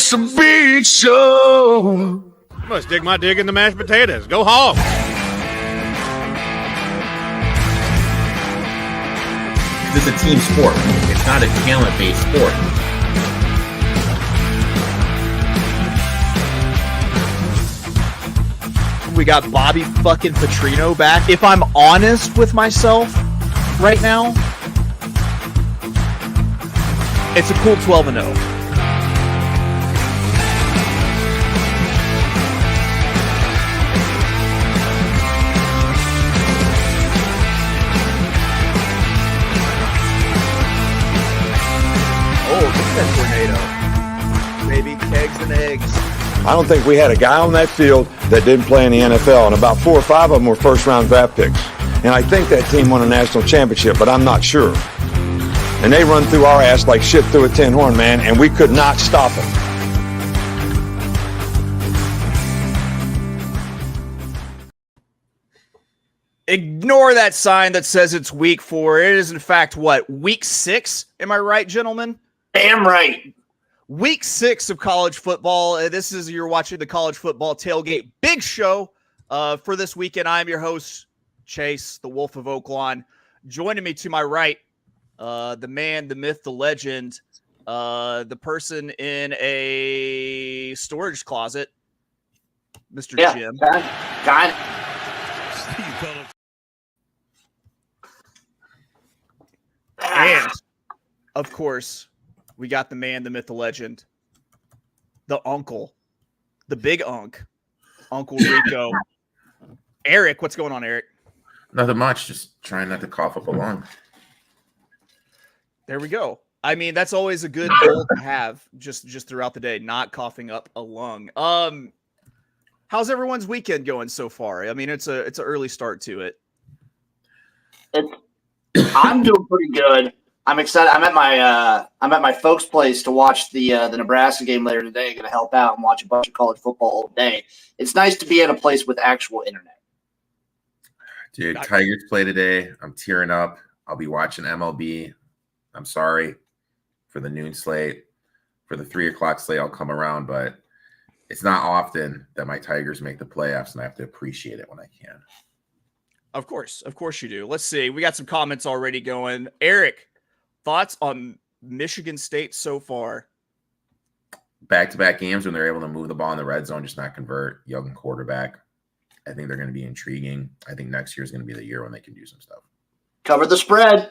just a big show. I must dig my dig in the mashed potatoes. Go Hogs. This is a team sport. It's not a talent-based sport. We got Bobby fucking Petrino back. If I'm honest with myself right now, it's a cool 12-0. Oh, look at that tornado. Baby, kegs and eggs. I don't think we had a guy on that field that didn't play in the NFL, and about 4 or 5 of them were first-round draft picks. And I think that team won a national championship, but I'm not sure. And they run through our ass like shit through a tin horn, man, and we could not stop them. Ignore that sign that says it's week 4. It is, in fact, what, week 6? Am I right, gentlemen? Damn right. Week 6 of college football. You're watching the College Football Tailgate Big Show for this weekend. I'm your host, Chase, the Wolf of Oaklawn. Joining me to my right, the man, the myth, the legend, the person in a storage closet, Mr. Jim. Kind And, of course, we got the man, the myth, the legend, the uncle, the big unk, Uncle Rico. Erik, what's going on, Erik? Nothing much. Just trying not to cough up a lung. There we go. I mean, that's always a good goal to have just throughout the day, not coughing up a lung. How's everyone's weekend going so far? I mean, it's an early start to it. I'm doing pretty good. I'm excited. I'm at my folks' place to watch the Nebraska game later today. Going to help out and watch a bunch of college football all day. It's nice to be at a place with actual internet. Dude, Tigers play today. I'm tearing up. I'll be watching MLB. I'm sorry for the noon slate. For the 3 o'clock slate, I'll come around, but it's not often that my Tigers make the playoffs, and I have to appreciate it when I can. Of course you do. Let's see. We got some comments already going. Erik, thoughts on Michigan State so far? Back-to-back games when they're able to move the ball in the red zone, just not convert. Young quarterback. I think they're going to be intriguing. I think next year is going to be the year when they can do some stuff. Cover the spread.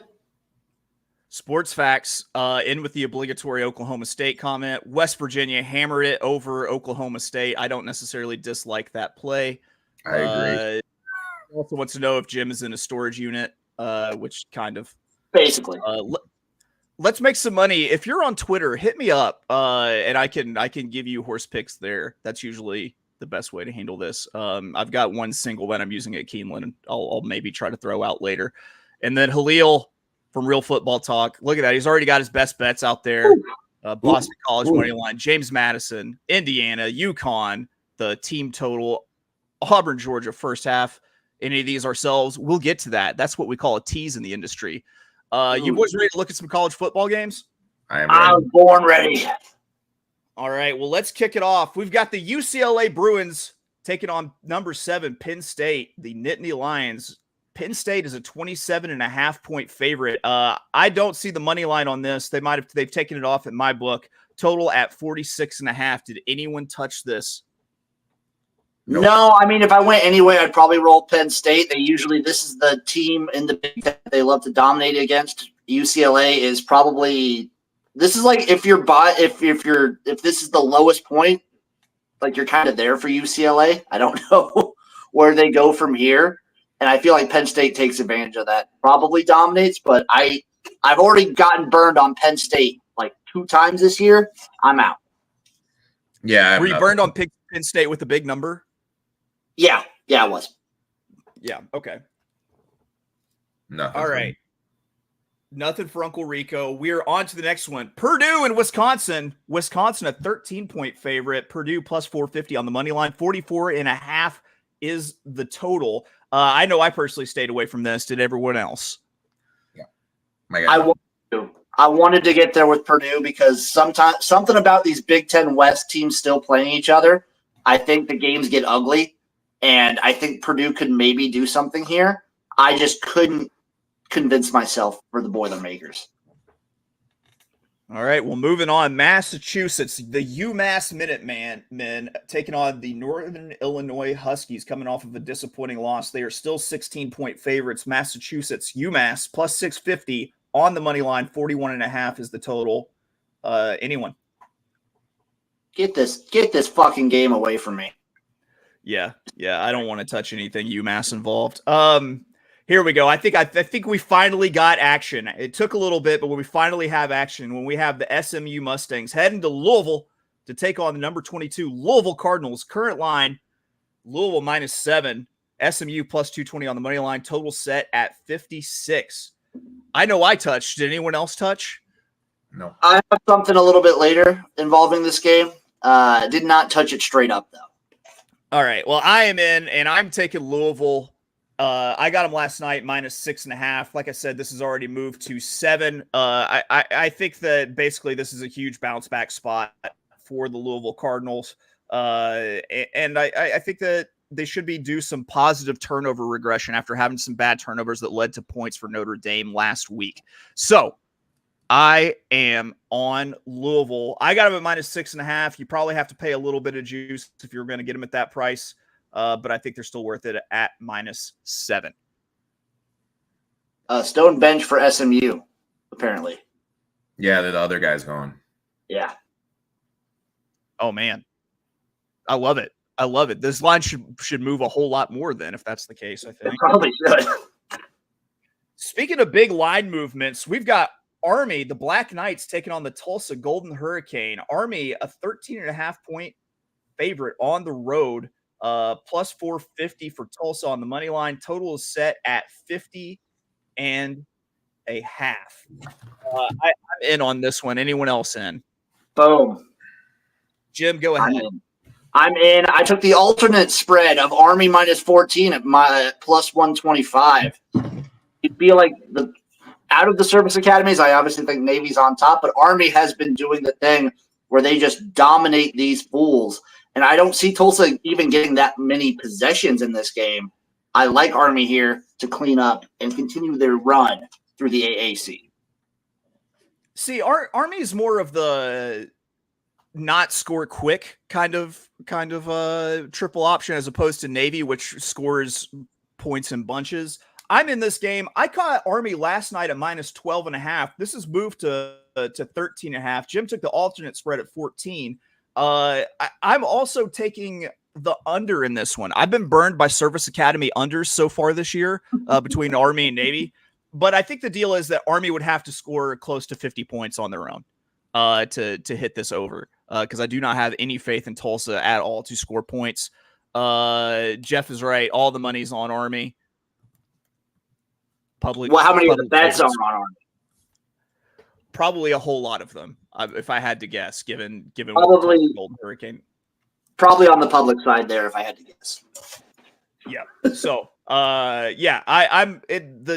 Sports facts, in with the obligatory Oklahoma State comment. West Virginia hammered it over Oklahoma State. I don't necessarily dislike that play. I agree. Also wants to know if Jim is in a storage unit, which kind of. Basically. Let's make some money. If you're on Twitter, hit me up, and I can give you horse picks there. That's usually the best way to handle this. I've got one single that I'm using at Keeneland, and I'll maybe try to throw out later. And then Halil from Real Football Talk. Look at that. He's already got his best bets out there. Boston College money line, James Madison, Indiana, UConn, the team total, Auburn, Georgia, first half. Any of these ourselves, we'll get to that. That's what we call a tease in the industry. You boys ready to look at some college football games? I was born ready. All right, well, let's kick it off. We've got the UCLA Bruins taking on number 7, Penn State, the Nittany Lions. Penn State is a 27.5-point favorite. I don't see the money line on this. They've taken it off in my book. Total at 46.5. Did anyone touch this? Nope. No, I mean, if I went anyway, I'd probably roll Penn State. This is the team in the Big Ten they love to dominate against. UCLA is probably, this is like if this is the lowest point, like you're kind of there for UCLA. I don't know where they go from here. And I feel like Penn State takes advantage of that, probably dominates, but I've already gotten burned on Penn State like 2 times this year. I'm out. Yeah. Were you burned on Penn State with a big number? Yeah, it was. Yeah, okay. Nothing. All right. Nothing for Uncle Rico. We're on to the next one. Purdue and Wisconsin. Wisconsin, a 13-point favorite. Purdue plus 450 on the money line. 44.5 is the total. I know I personally stayed away from this. Did everyone else? Yeah. My God. I wanted to get there with Purdue because something about these Big Ten West teams still playing each other. I think the games get ugly, and I think Purdue could maybe do something here. I just couldn't convince myself for the Boilermakers. All right, well, moving on. Massachusetts, the UMass Minutemen taking on the Northern Illinois Huskies coming off of a disappointing loss. They are still 16-point favorites. Massachusetts, UMass, plus 650 on the money line. 41.5 is the total. Anyone? Get this fucking game away from me. Yeah, I don't want to touch anything UMass involved. Here we go. I think we finally got action. It took a little bit, but when we finally have action, when we have the SMU Mustangs heading to Louisville to take on the number 22 Louisville Cardinals. Current line, Louisville -7, SMU plus 220 on the money line. Total set at 56. I know I touched. Did anyone else touch? No. I have something a little bit later involving this game. Did not touch it straight up, though. All right. Well, I am in, and I'm taking Louisville. I got them last night -6.5. Like I said, this has already moved to 7. I think that basically this is a huge bounce back spot for the Louisville Cardinals. And I think that they should be due some positive turnover regression after having some bad turnovers that led to points for Notre Dame last week. So I am on Louisville. I got them at -6.5. You probably have to pay a little bit of juice if you're going to get them at that price. But I think they're still worth it at -7. Stone bench for SMU, apparently. Yeah, the other guy's gone. Yeah. Oh, man. I love it. This line should move a whole lot more then if that's the case, I think. It probably should. Speaking of big line movements, we've got Army, the Black Knights, taking on the Tulsa Golden Hurricane. Army, a 13.5-point favorite on the road. Plus 450 for Tulsa on the money line. Total is set at 50.5. I'm in on this one. Anyone else in? Boom. Jim, go ahead. I'm in. I took the alternate spread of Army -14 at my plus 125. You feel like out of the service academies, I obviously think Navy's on top, but Army has been doing the thing where they just dominate these fools. And I don't see Tulsa even getting that many possessions in this game. I like Army here to clean up and continue their run through the AAC. See, Army is more of the not score quick kind of triple option as opposed to Navy, which scores points in bunches. I'm in this game. I caught Army last night at -12.5. This has moved to 13.5. Jim took the alternate spread at 14. I'm also taking the under in this one. I've been burned by Service Academy unders so far this year between Army and Navy. But I think the deal is that Army would have to score close to 50 points on their own to hit this over because I do not have any faith in Tulsa at all to score points. Jeff is right. All the money's on Army. Public. Well, how many of the bets are on Army? Probably a whole lot of them, if I had to guess, given probably Golden Hurricane. Probably on the public side there, if I had to guess. Yeah. So, the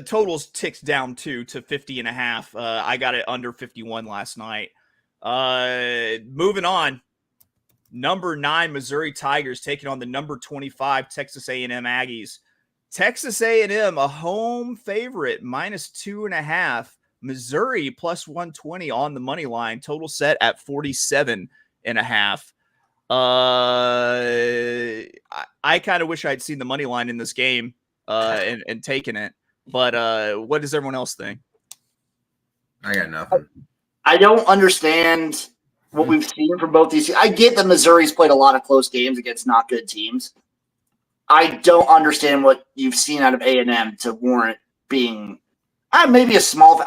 totals ticked down to 50.5. I got it under 51 last night. Moving on. Number 9 Missouri Tigers taking on the number 25 Texas A&M Aggies. Texas A&M, a home favorite, -2.5. Missouri plus 120 on the money line. Total set at 47.5. I kind of wish I'd seen the money line in this game and taken it. But what does everyone else think? I got nothing. I don't understand what we've seen from both these. I get that Missouri's played a lot of close games against not good teams. I don't understand what you've seen out of A&M to warrant being maybe a small.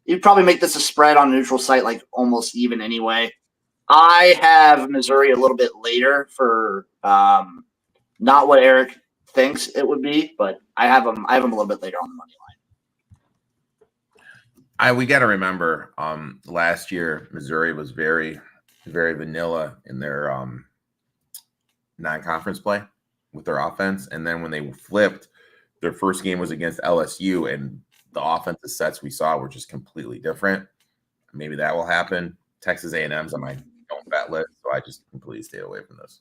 You'd probably make this a spread on a neutral site, like almost even anyway. I have Missouri a little bit later for not what Erik thinks it would be, but I have them a little bit later on the money line. We got to remember, last year Missouri was very, very vanilla in their non-conference play with their offense, and then when they flipped, their first game was against LSU, and the offensive sets we saw were just completely different. Maybe that will happen. Texas A&M's on my don't bet list, so I just completely stayed away from this.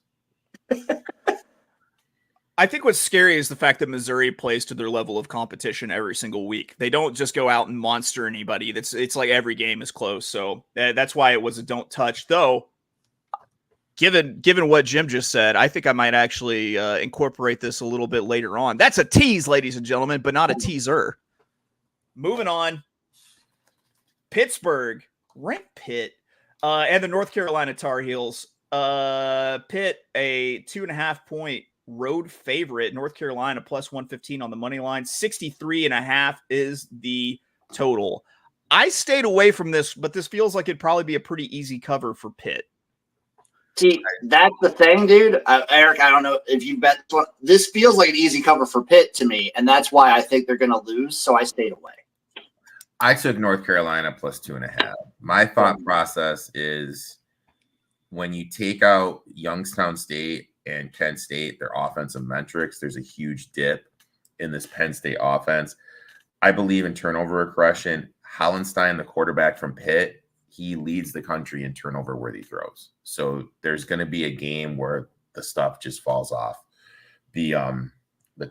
I think what's scary is the fact that Missouri plays to their level of competition every single week. They don't just go out and monster anybody. It's like every game is close. So that's why it was a don't touch. Though, given what Jim just said, I think I might actually incorporate this a little bit later on. That's a tease, ladies and gentlemen, but not a teaser. Moving on. Pittsburgh, ranked Pitt, and the North Carolina Tar Heels. Pitt, a 2.5-point road favorite. North Carolina plus 115 on the money line. 63.5 is the total. I stayed away from this, but this feels like it'd probably be a pretty easy cover for Pitt. See, that's the thing, dude. Erik, I don't know if you bet. This feels like an easy cover for Pitt to me, and that's why I think they're going to lose, so I stayed away. I took North Carolina plus 2.5. My thought process is when you take out Youngstown State and Kent State, their offensive metrics, there's a huge dip in this Penn State offense. I believe in turnover aggression. Hollenstein, the quarterback from Pitt, he leads the country in turnover-worthy throws. So there's going to be a game where the stuff just falls off the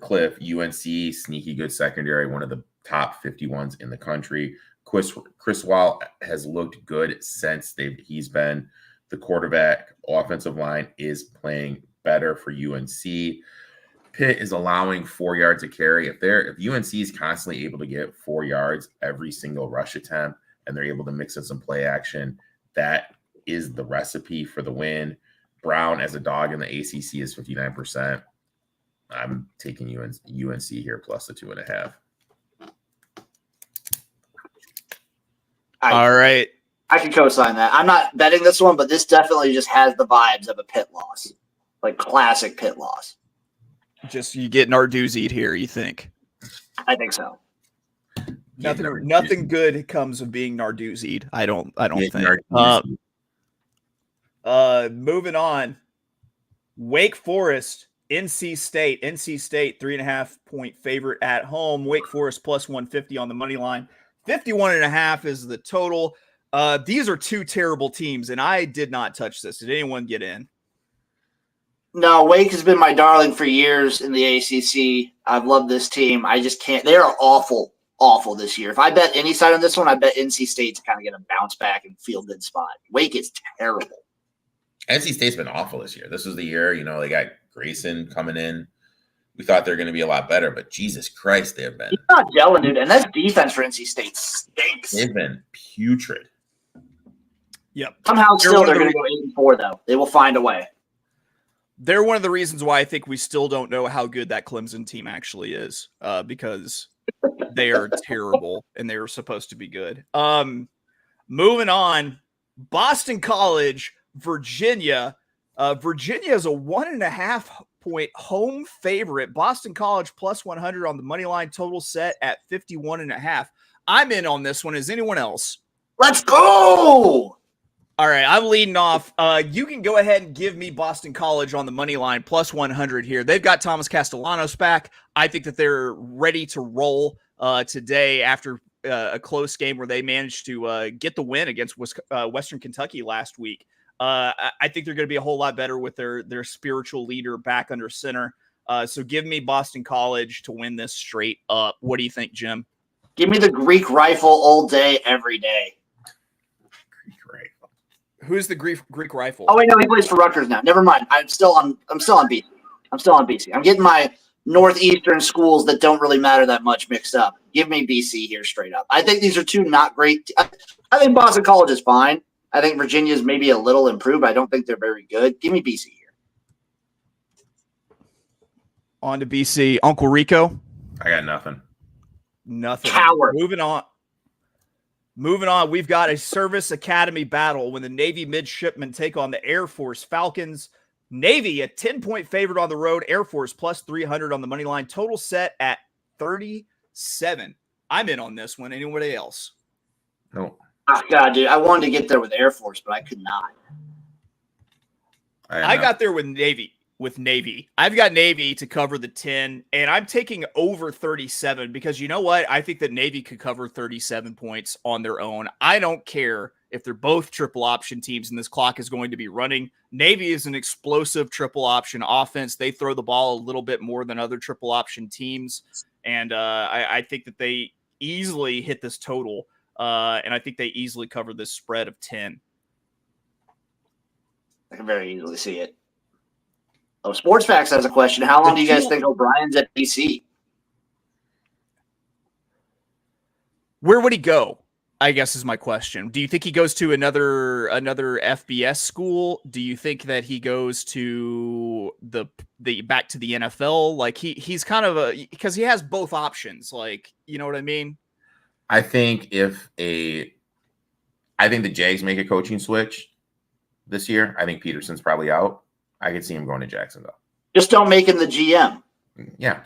cliff. UNC, sneaky good secondary, one of the top 51s in the country. Chris Wall has looked good since he's been the quarterback. Offensive line is playing better for UNC. Pitt is allowing 4 yards a carry. If UNC is constantly able to get 4 yards every single rush attempt, and they're able to mix in some play action, that is the recipe for the win. Brown as a dog in the ACC is 59%. I'm taking UNC here plus the 2.5. All right. I can co-sign that. I'm not betting this one, but this definitely just has the vibes of a Pitt loss, like classic Pitt loss. Just you get Narduzzi'd here, you think? I think so. Nothing good comes of being Narduzzi'd. I don't think. Moving on. Wake Forest, NC State. NC State 3.5-point favorite at home. Wake Forest plus 150 on the money line. 51.5 is the total. These are two terrible teams, and I did not touch this. Did anyone get in? No, Wake has been my darling for years in the ACC. I've loved this team. I just can't. They are awful this year. If I bet any side on this one, I bet NC State to kind of get a bounce back and feel good spot. Wake is terrible. NC State's been awful this year. This was the year, they got Grayson coming in. We thought they were going to be a lot better, but Jesus Christ, they have been. He's not gelling, dude. And that defense for NC State stinks. They've been putrid. Yep. Somehow still they're going to go 8-4, though. They will find a way. They're one of the reasons why I think we still don't know how good that Clemson team actually is, because they are terrible and they were supposed to be good. Moving on, Boston College, Virginia. Virginia is a 1.5-point home favorite. Boston College plus 100 on the money line, total set at 51.5. I'm in on this one. Is anyone else? Let's go! All right, I'm leading off. You can go ahead and give me Boston College on the money line, plus 100 here. They've got Thomas Castellanos back. I think that they're ready to roll today after a close game where they managed to get the win against Western Kentucky last week. I think they're going to be a whole lot better with their spiritual leader back under center. So give me Boston College to win this straight up. What do you think, Jim? Give me the Greek rifle all day, every day. Who's the Greek rifle? Oh wait, no, he plays for Rutgers now. Never mind. I'm still on BC. I'm getting my northeastern schools that don't really matter that much mixed up. Give me BC here straight up. I think these are two not great. I think Boston College is fine. I think Virginia is maybe a little improved. I don't think they're very good. Give me BC here. On to BC. Uncle Rico? I got nothing. Nothing. Coward. Moving on, we've got a service academy battle when the Navy midshipmen take on the Air Force Falcons. Navy, a 10-point favorite on the road. Air Force plus 300 on the money line. Total set at 37. I'm in on this one. Anybody else? No. Oh, God, dude. I wanted to get there with Air Force, but I could not. I got there with Navy. with Navy. I've got Navy to cover the 10, and I'm taking over 37 because you know what? I think that Navy could cover 37 points on their own. I don't care if they're both triple option teams and this clock is going to be running. Navy is an explosive triple option offense. They throw the ball a little bit more than other triple option teams, and I think that they easily hit this total, and I think they easily cover this spread of 10. I can very easily see it. Oh, Sports Facts has a question. How long do you guys think O'Brien's at BC? Where would he go? I guess is my question. Do you think he goes to another FBS school? Do you think that he goes to the back to the NFL? Like he's kind of because he has both options. Like, you know what I mean? I think the Jags make a coaching switch this year, I think Peterson's probably out. I could see him going to Jacksonville. Just don't make him the GM. Yeah,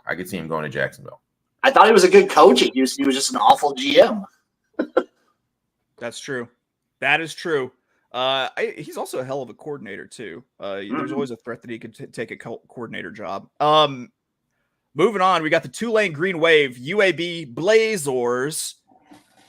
I could see him going to Jacksonville. I thought he was a good coach. He was just an awful GM. That's true. That is true. He's also a hell of a coordinator too. There's always a threat that he could take a coordinator job. Moving on, we got the Tulane Green Wave UAB Blazers.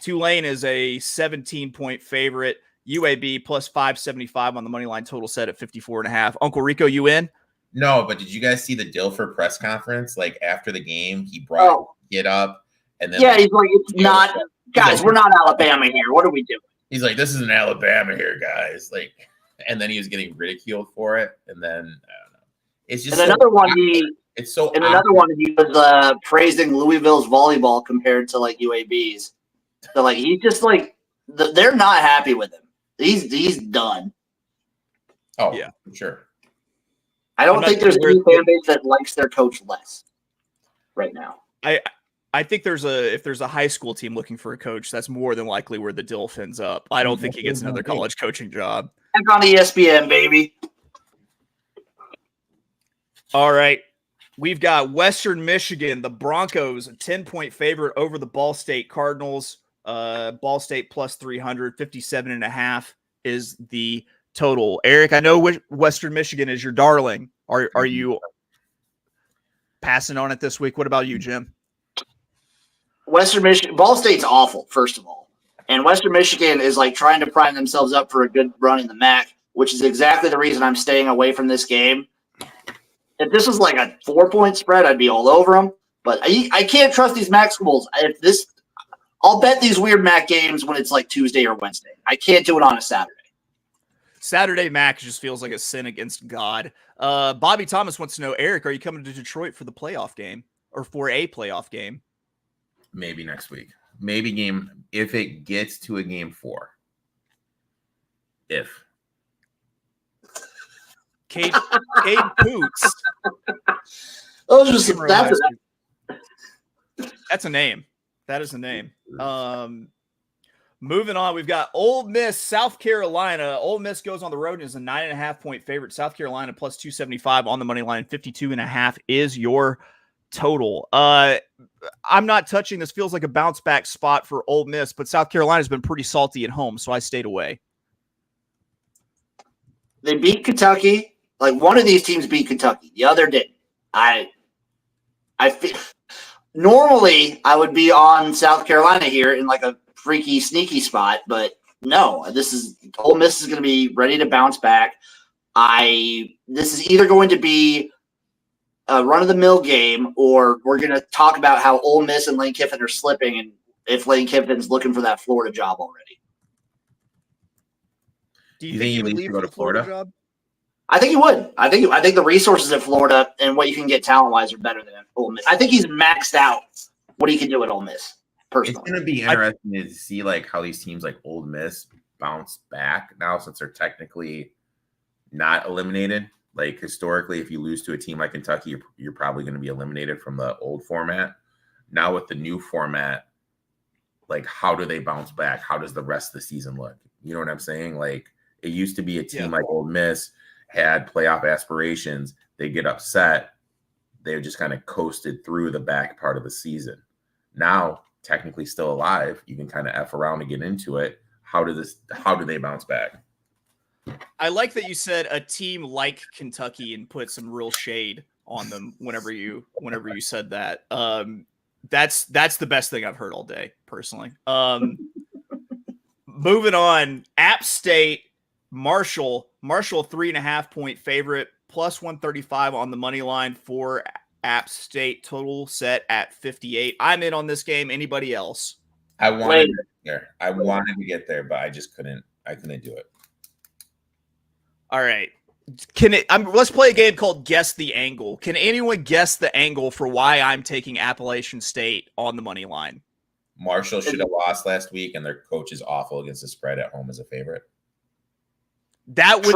Tulane is a 17-point favorite. UAB plus 575 on the money line, total set at 54.5. Uncle Rico, you in? No, but did you guys see the Dilfer press conference? Like after the game, he brought it up, and then he's like, "It's not, guys. We're not Alabama here. What are we doing?" He's like, "This isn't Alabama here, guys." Like, and then he was getting ridiculed for it, and then I don't know. It's just another one. Another one he was praising Louisville's volleyball compared to like UAB's. So like he's just like they're not happy with him. He's done. Oh yeah, for sure. I don't think there's any fan base that likes their coach less right now. I think if there's a high school team looking for a coach, that's more than likely where the Dilf ends up. I don't think he gets another college coaching job. Back on ESPN, baby. All right. We've got Western Michigan, the Broncos, a 10-point favorite over the Ball State Cardinals. Ball State plus 300, 57.5 is the total. Erik, I know Western Michigan is your darling. Are you passing on it this week? What about you, Jim? Western Michigan, Ball State's awful, first of all. And Western Michigan is like trying to prime themselves up for a good run in the MAC, which is exactly the reason I'm staying away from this game. If this was like a 4-point spread, I'd be all over them. But I can't trust these MAC schools. I'll bet these weird MAC games when it's like Tuesday or Wednesday. I can't do it on a Saturday. Saturday MAC just feels like a sin against God. Bobby Thomas wants to know, Erik, are you coming to Detroit for the playoff game or for a playoff game? Maybe next week. Maybe if it gets to a game 4. If. Cade Poots. That's a name. That is a name. Moving on, we've got Ole Miss, South Carolina. Ole Miss goes on the road and is a 9.5-point favorite. South Carolina plus 275 on the money line. 52.5 is your total. I'm not touching this. Feels like a bounce back spot for Ole Miss, but South Carolina's been pretty salty at home, so I stayed away. They beat Kentucky. Like one of these teams beat Kentucky. The other didn't. I feel normally I would be on South Carolina here in like a freaky, sneaky spot, but no, Ole Miss is going to be ready to bounce back. This is either going to be a run-of-the-mill game, or we're going to talk about how Ole Miss and Lane Kiffin are slipping, and if Lane Kiffin's looking for that Florida job already. Do you think he would leave for the Florida job? I think he would. I think the resources at Florida and what you can get talent-wise are better than Ole Miss. I think he's maxed out what he can do at Ole Miss. Personally, it's going to be interesting to see like how these teams like Ole Miss bounce back now since they're technically not eliminated. Like historically, if you lose to a team like Kentucky, you're probably going to be eliminated from the old format. Now with the new format, like how do they bounce back? How does the rest of the season look? You know what I'm saying? Like it used to be a team like Ole Miss had playoff aspirations. They get upset. They just kind of coasted through the back part of the season. Now, technically still alive, you can kind of F around and get into it. How do they bounce back? I like that you said a team like Kentucky and put some real shade on them whenever you said that. That's the best thing I've heard all day, personally. Moving on, App State, Marshall 3.5 point favorite, plus 135 on the money line for App State, total set at 58. I'm in on this game. Anybody else? I wanted to get there. I wanted to get there, but I just couldn't. I couldn't do it. All right. Let's play a game called Guess the Angle. Can anyone guess the angle for why I'm taking Appalachian State on the money line? Marshall should have lost last week, and their coach is awful against the spread at home as a favorite. That would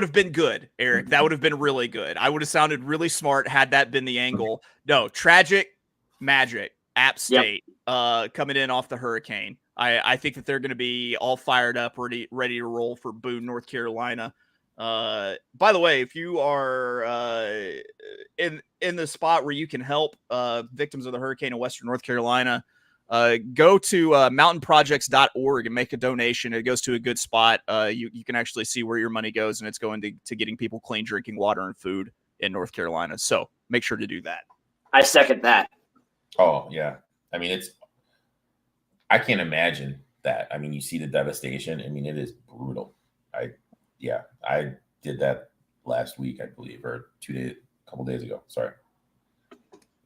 have been good, Erik. That would have been really good. I would have sounded really smart had that been the angle. No, tragic magic. App State coming in off the hurricane. I think that they're going to be all fired up, ready to roll for Boone, North Carolina. By the way, if you are in the spot where you can help victims of the hurricane in Western North Carolina, go to mountainprojects.org and make a donation. It goes to a good spot. You can actually see where your money goes, and it's going to getting people clean drinking water and food in North Carolina. So make sure to do that. I second that. Oh, yeah. I mean, I can't imagine that. I mean, you see the devastation. I mean, it is brutal. I did that last week, I believe, or a couple days ago. Sorry.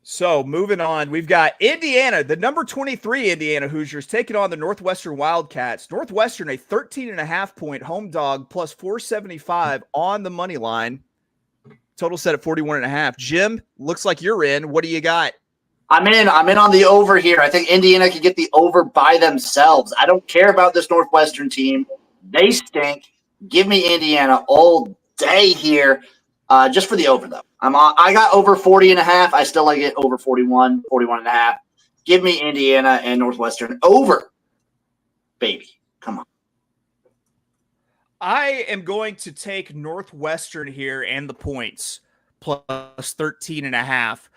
So moving on, we've got Indiana, the number 23 Indiana Hoosiers taking on the Northwestern Wildcats. Northwestern, a 13.5 point home dog, plus 475 on the money line. Total set at 41.5. Jim, looks like you're in. What do you got? I'm in on the over here. I think Indiana can get the over by themselves. I don't care about this Northwestern team. They stink. Give me Indiana all day here, just for the over, though. I got over 40.5. I still like it over 41.5. Give me Indiana and Northwestern over, baby. Come on. I am going to take Northwestern here and the points, plus 13.5.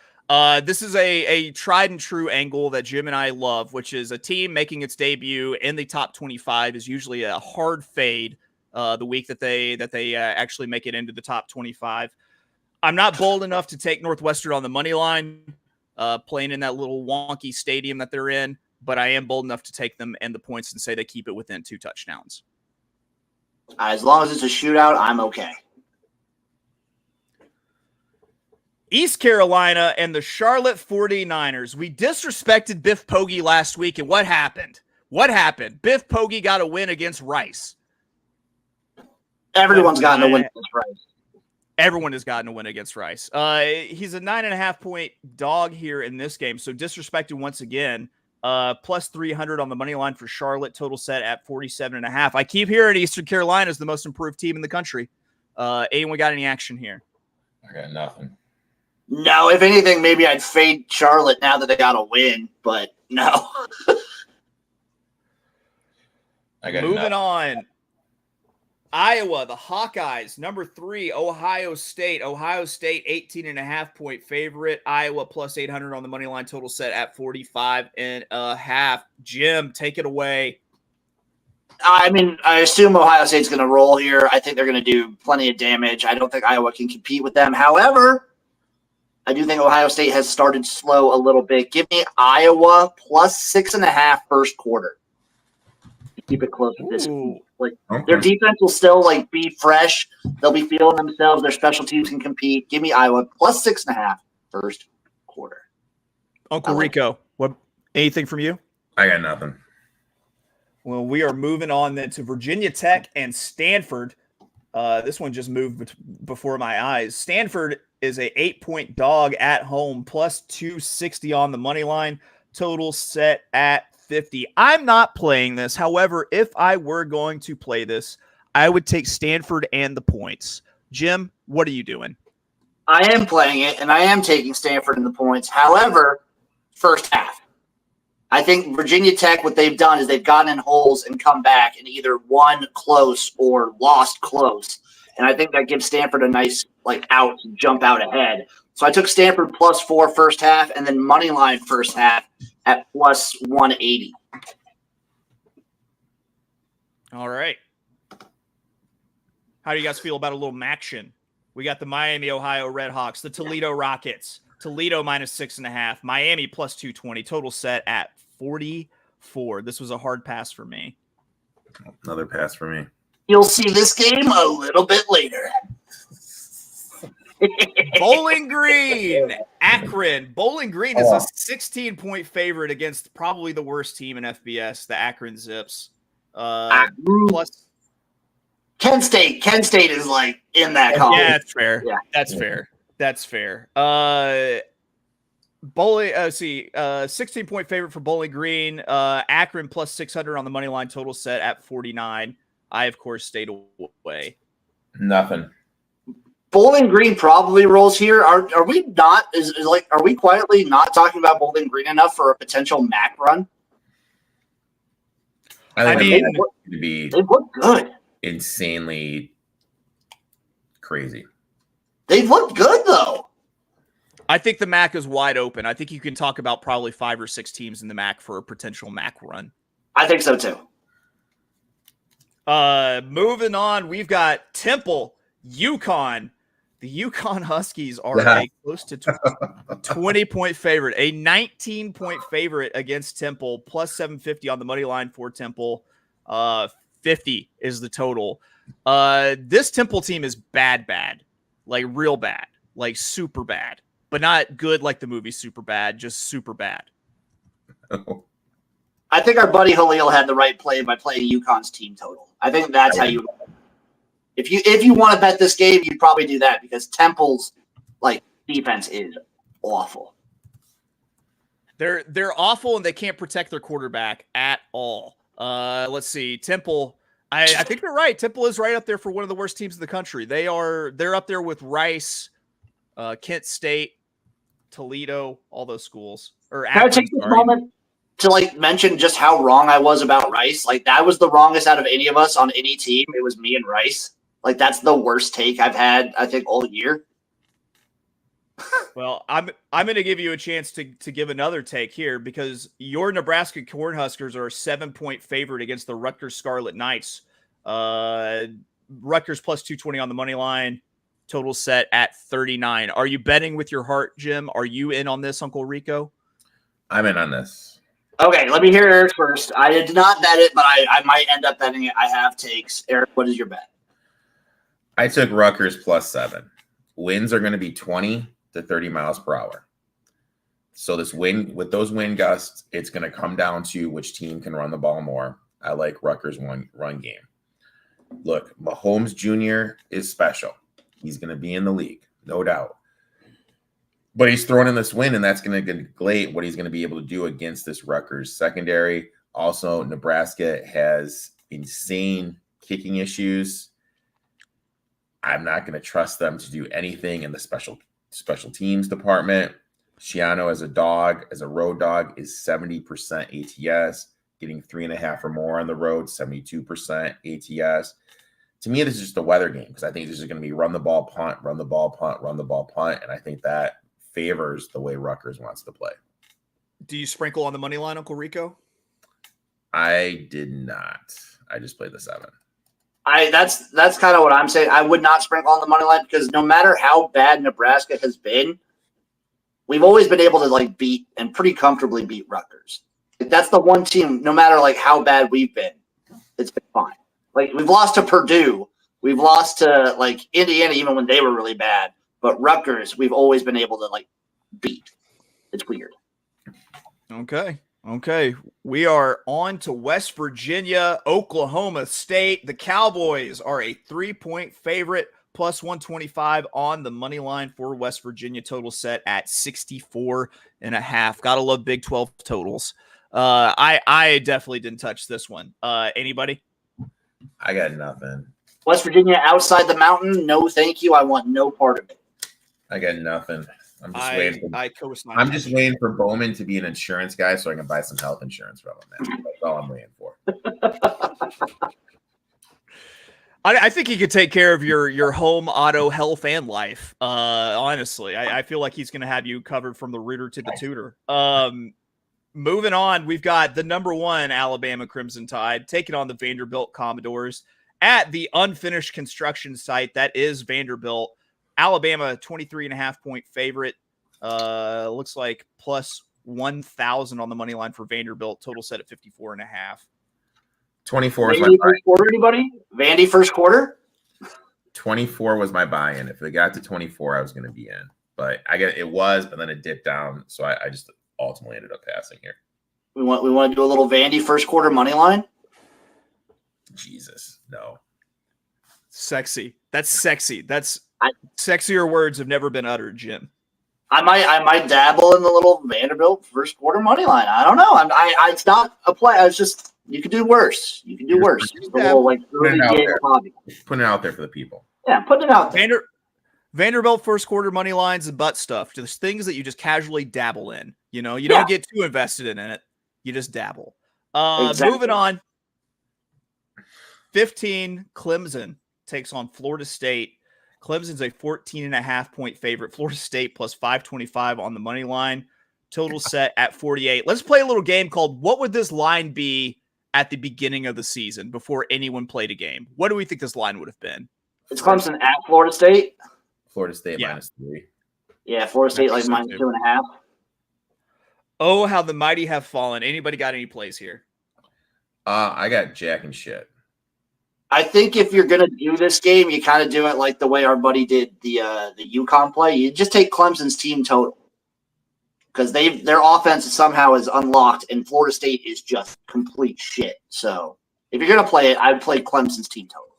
This is a tried and true angle that Jim and I love, which is a team making its debut in the top 25 is usually a hard fade the week that they actually make it into the top 25. I'm not bold enough to take Northwestern on the money line, playing in that little wonky stadium that they're in, but I am bold enough to take them and the points and say they keep it within 2 touchdowns. As long as it's a shootout, I'm okay. East Carolina and the Charlotte 49ers. We disrespected Biff Poggi last week, and what happened? Biff Poggi got a win against Rice. Everyone's gotten a win against Rice. Everyone has gotten a win against Rice. He's a 9.5 point dog here in this game, so disrespected once again. Plus 300 on the money line for Charlotte, total set at 47.5. I keep hearing Eastern Carolina is the most improved team in the country. Anyone got any action here? I got nothing. No, if anything, maybe I'd fade Charlotte now that they got a win, but no. Moving on. Iowa, the Hawkeyes, number 3, Ohio State. Ohio State, 18.5 point favorite. Iowa plus 800 on the money line, total set at 45.5. Jim, take it away. I mean, I assume Ohio State's going to roll here. I think they're going to do plenty of damage. I don't think Iowa can compete with them. However, I do think Ohio State has started slow a little bit. Give me Iowa plus 6.5 first quarter. Keep it close with this. Their defense will still be fresh. They'll be feeling themselves. Their special teams can compete. Give me Iowa plus 6.5 first quarter. Uncle Rico, what? Anything from you? I got nothing. Well, we are moving on then to Virginia Tech and Stanford. This one just moved before my eyes. Stanford is a 8-point dog at home, plus 260 on the money line. Total set at 50. I'm not playing this. However, if I were going to play this, I would take Stanford and the points. Jim, what are you doing? I am playing it, and I am taking Stanford and the points. However, first half. I think Virginia Tech, what they've done is they've gotten in holes and come back and either won close or lost close. And I think that gives Stanford a nice out to jump out ahead. So I took Stanford plus 4 first half and then money line first half at plus 180. All right. How do you guys feel about a little action? We got the Miami, Ohio Redhawks, the Toledo Rockets, Toledo -6.5, Miami +220, total set at 44. This was a hard pass for me. Another pass for me. You'll see this game a little bit later. Bowling Green, Akron. Bowling Green is a 16-point favorite against probably the worst team in FBS, the Akron Zips. Plus, Kent State is like in that column. yeah, that's fair. Yeah. That's fair. That's fair. 16-point favorite for Bowling Green. Akron +600 on the money line, total set at 49. I, of course, stayed away. Nothing. Bowling Green probably rolls here. Are we not? Are we quietly not talking about Bowling Green enough for a potential MAC run? I mean, they look good. Insanely crazy. They look good though. I think the MAC is wide open. I think you can talk about probably 5 or 6 teams in the MAC for a potential MAC run. I think so too. Moving on, we've got Temple, UConn. The UConn Huskies are a close to 20-point favorite, a 19-point favorite against Temple, +750 on the money line for Temple. 50 is the total. This Temple team is bad, like real bad, like super bad, but not good like the movie Super Bad, just super bad. I think our buddy Halil had the right play by playing UConn's team total. I think that's how you. If you want to bet this game, you'd probably do that because Temple's defense is awful. They're awful and they can't protect their quarterback at all. Let's see, Temple. I think they're right. Temple is right up there for one of the worst teams in the country. They're up there with Rice, Kent State, Toledo, all those schools. Can I take this moment to mention just how wrong I was about Rice? That was the wrongest out of any of us on any team. It was me and Rice. That's the worst take I've had, I think, all year. Well, I'm going to give you a chance to give another take here because your Nebraska Cornhuskers are a 7-point favorite against the Rutgers Scarlet Knights. Rutgers +220 on the money line, total set at 39. Are you betting with your heart, Jim? Are you in on this, Uncle Rico? I'm in on this. Okay, let me hear Eric first. I did not bet it, but I might end up betting it. I have takes. Eric, what is your bet? I took Rutgers +7. Winds are going to be 20 to 30 miles per hour. So with those wind gusts, it's going to come down to which team can run the ball more. I like Rutgers run game. Look, Mahomes Jr. is special. He's going to be in the league, no doubt. But he's throwing in this wind, and that's going to negate what he's going to be able to do against this Rutgers secondary. Also, Nebraska has insane kicking issues. I'm not going to trust them to do anything in the special teams department. Shiano as a road dog is 70% ATS, getting 3.5 or more on the road, 72% ATS. To me, this is just a weather game because I think this is going to be run the ball, punt, run the ball, punt, run the ball, punt. And I think that favors the way Rutgers wants to play. Do you sprinkle on the money line, Uncle Rico? I did not. I just played the 7. That's kind of what I'm saying. I would not sprinkle on the money line because no matter how bad Nebraska has been, we've always been able to beat and pretty comfortably beat Rutgers. That's the one team, no matter how bad we've been, it's been fine. We've lost to Purdue, we've lost to Indiana even when they were really bad, but Rutgers we've always been able to beat. It's weird. Okay. We are on to West Virginia, Oklahoma State. The Cowboys are a 3-point favorite, +125 on the money line for West Virginia. Total set at 64.5. Gotta love Big 12 totals. I definitely didn't touch this one. Anybody? I got nothing. West Virginia outside the mountain? No, thank you. I want no part of it. I got nothing. I'm just waiting for Bowman to be an insurance guy so I can buy some health insurance from him. That's all I'm waiting for. I think he could take care of your home, auto, health, and life. Honestly, I feel like he's going to have you covered from the rooter to the tutor. Moving on, we've got the #1 Alabama Crimson Tide taking on the Vanderbilt Commodores. at the unfinished construction site that is Vanderbilt. Alabama, 23.5-point favorite. Looks like plus 1,000 on the money line for Vanderbilt. Total set at 54.5. 24 is Vandy my first quarter, anybody? Vandy first quarter? 24 was my buy-in. If it got to 24, I was going to be in. But it was, but then it dipped down. So I just ultimately ended up passing here. We want to do a little Vandy first quarter money line? Jesus, no. Sexy. That's sexy. Sexier words have never been uttered, Jim. I might dabble in the little Vanderbilt first quarter money line. I don't know. It's not a play. It's just you could do worse. You can do worse. Just a little like early game hobby. Putting it out there for the people. Yeah, putting it out there. Vanderbilt first quarter money lines and butt stuff. Just things that you just casually dabble in. You know, you Yeah. don't get too invested in it. You just dabble. Exactly. Moving on. 15, Clemson takes on Florida State. Clemson's a 14.5-point favorite. Florida State plus 525 on the money line. Total set at 48. Let's play a little game called What Would This Line Be at the beginning of the season before anyone played a game? What do we think this line would have been? It's Clemson at Florida State. Florida State Yeah. -3. Yeah, Florida State like so minus too. 2.5. Oh, how the mighty have fallen. Anybody got any plays here? I got Jack and shit. I think if you're gonna do this game, you kind of do it like the way our buddy did the UConn play. You just take Clemson's team total because their offense somehow is unlocked, and Florida State is just complete shit. So if you're gonna play it, I'd play Clemson's team total.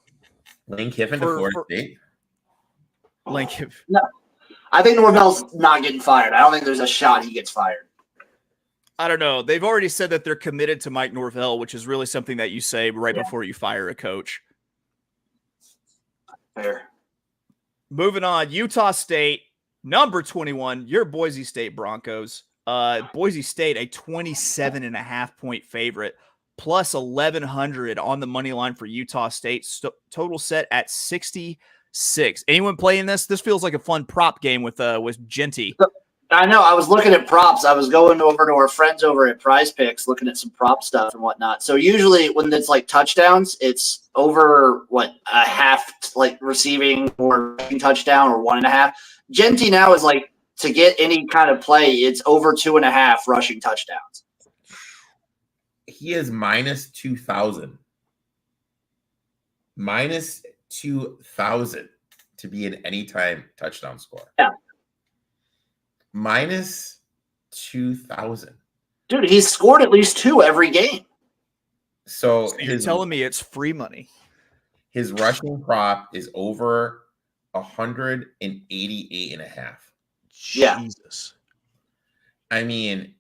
Lane Kiffin to Florida State. Lincoln. No, I think Norvell's not getting fired. I don't think there's a shot he gets fired. I don't know. They've already said that they're committed to Mike Norvell, which is really something that you say right before you fire a coach. Fair. Moving on, Utah State, number 21, your Boise State Broncos. Boise State, a 27.5-point favorite, plus 1,100 on the money line for Utah State. Total set at 66. Anyone playing this? This feels like a fun prop game with Genty. I know. I was looking at props. I was going over to our friends over at Prize Picks, looking at some prop stuff and whatnot. So usually when it's like touchdowns, it's over a half, like receiving or touchdown or 1.5. Genty now is like to get any kind of play, it's over 2.5 rushing touchdowns. He is minus 2,000. Minus 2,000 to be an anytime touchdown score. Yeah. Minus 2,000. Dude, he's scored at least 2 every game. So you're telling me it's free money. His rushing prop is over 188.5. Yeah. Jesus. I mean,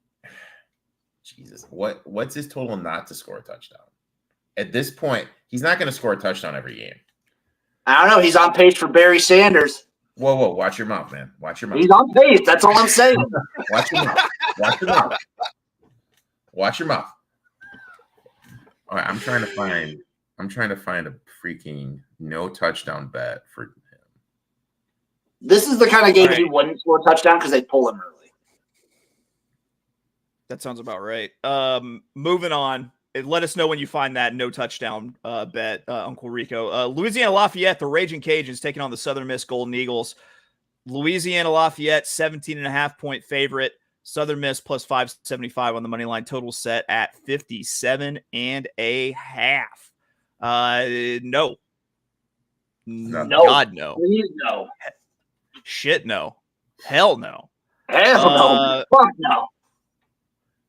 Jesus. What's his total not to score a touchdown? At this point, he's not going to score a touchdown every game. I don't know. He's on pace for Barry Sanders. Whoa. Watch your mouth, man. Watch your mouth. He's on pace. That's all I'm saying. Watch your mouth. Watch your mouth. Watch your mouth. All right, I'm trying to find a freaking no touchdown bet for him. This is the kind of game All right. he wouldn't score a touchdown because they pull him early. That sounds about right. Moving on. Let us know when you find that no touchdown bet, Uncle Rico. Louisiana Lafayette, the Raging Cajuns taking on the Southern Miss Golden Eagles. Louisiana Lafayette, 17.5-point favorite. Southern Miss plus 575 on the money line. Total set at 57.5. No. No. God, no. Please no. Shit, no. Hell no. Hell no. Fuck no.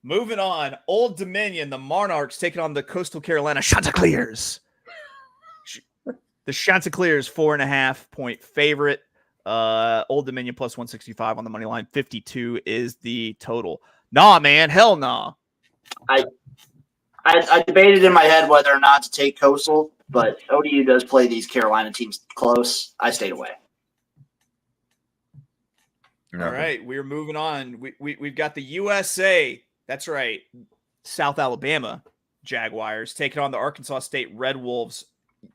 Moving on, Old Dominion, the Monarchs taking on the Coastal Carolina Chanticleers. The Chanticleers, 4.5-point favorite. Old Dominion plus 165 on the money line. 52 is the total. Nah, man, hell nah. I debated in my head whether or not to take Coastal, but ODU does play these Carolina teams close. I stayed away. Nothing. All right, we're moving on. We've got the USA. That's right. South Alabama Jaguars taking on the Arkansas State Red Wolves.